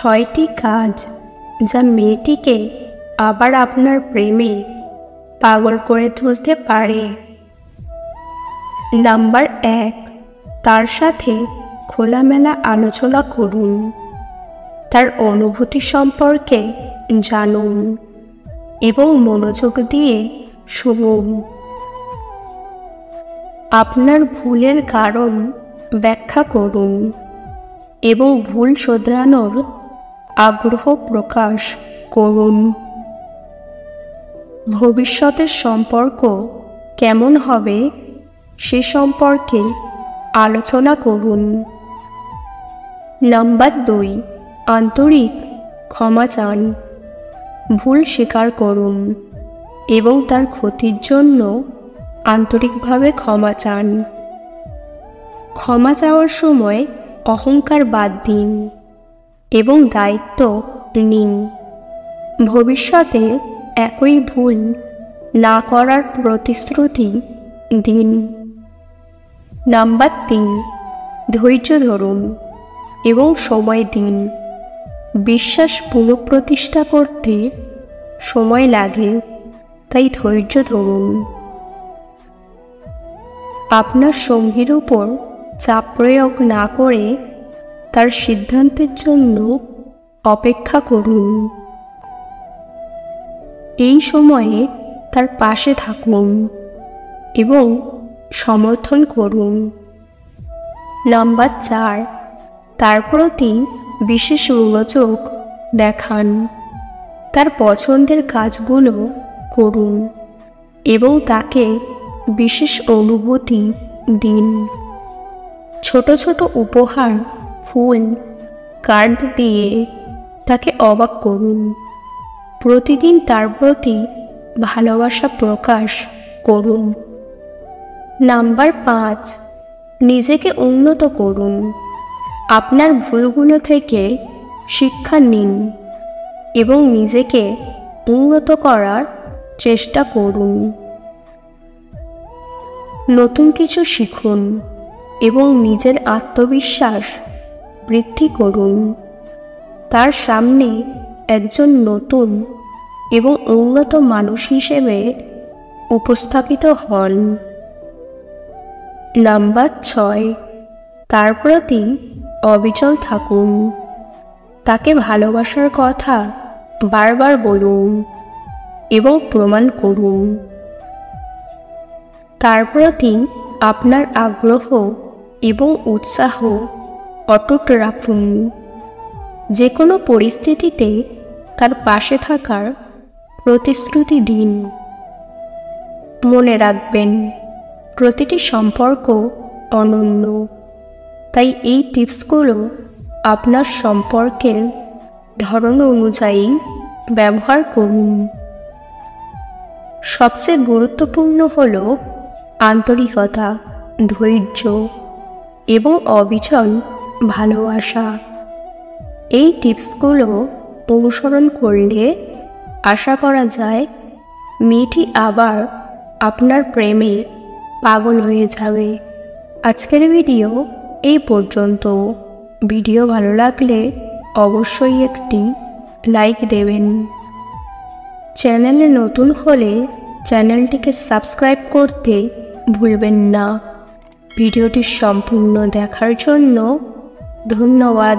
ছয়টি কাজ যা মেয়েটিকে আবার আপনার প্রেমে পাগল করে তুলতে পারে। নাম্বার 1, তার সাথে খোলামেলা আলোচনা করুন। তার অনুভূতি সম্পর্কে জানুন এবং মনোযোগ দিয়ে শুনুন। আপনার ভুলের কারণ ব্যাখ্যা করুন এবং ভুল শোধরানোর আগ্রহ প্রকাশ করুন। ভবিষ্যতের সম্পর্ক কেমন হবে সে সম্পর্কে আলোচনা করুন। নাম্বার 2, আন্তরিক ক্ষমা চান। ভুল স্বীকার করুন এবং তার ক্ষতির জন্য আন্তরিকভাবে ক্ষমা চান। ক্ষমা চাওয়ার সময় অহংকার বাদ দিন এবং দায়িত্ব নিন। ভবিষ্যতে একই ভুল না করার প্রতিশ্রুতি দিন। নাম্বার 3, ধৈর্য ধরুন এবং সময় দিন। বিশ্বাস পুনঃপ্রতিষ্ঠা করতে সময় লাগে, তাই ধৈর্য ধরুন। আপনার সঙ্গীর উপর চাপ প্রয়োগ না করে তার সিদ্ধান্তের জন্য অপেক্ষা করুন। এই সময়ে তার পাশে থাকুন এবং সমর্থন করুন। নাম্বার 4, তার প্রতি বিশেষ মনোযোগ দেখান। তার পছন্দের কাজগুলো করুন এবং তাকে বিশেষ অনুভূতি দিন। ছোট ছোট উপহার, ফুল, কার্ড দিয়ে তাকে অবাক করুন। প্রতিদিন তার প্রতি ভালোবাসা প্রকাশ করুন। নাম্বার 5, নিজেকে উন্নত করুন। আপনার ভুলগুলো থেকে শিক্ষা নিন এবং নিজেকে উন্নত করার চেষ্টা করুন। নতুন কিছু শিখুন এবং নিজের আত্মবিশ্বাস বৃদ্ধি করুন। তার সামনে একজন নতুন এবং উন্নত মানুষ হিসেবে উপস্থাপিত হন। নাম্বার 6, তার প্রতি অবিচল থাকুন। তাকে ভালোবাসার কথা বারবার বলুন এবং প্রমাণ করুন। তার প্রতি আপনার আগ্রহ এবং উৎসাহ অটুট রাখুন। যে কোনো পরিস্থিতিতে তার পাশে থাকার প্রতিশ্রুতি দিন। মনে রাখবেন, প্রতিটি সম্পর্ক অনন্য, তাই এই টিপসগুলো আপনার সম্পর্কের ধরন অনুযায়ী ব্যবহার করুন। সবচেয়ে গুরুত্বপূর্ণ হল আন্তরিকতা, ধৈর্য এবং অবিচল ভালোবাসা। এই টিপসগুলো অনুসরণ করলে আশা করা যায় মেয়েটি আবার আপনার প্রেমে পাগল হয়ে যাবে। আজকের ভিডিও এই পর্যন্ত। ভিডিও ভালো লাগলে অবশ্যই একটি লাইক দেবেন। চ্যানেলে নতুন হলে চ্যানেলটিকে সাবস্ক্রাইব করতে ভুলবেন না। ভিডিওটি সম্পূর্ণ দেখার জন্য ধন্যবাদ।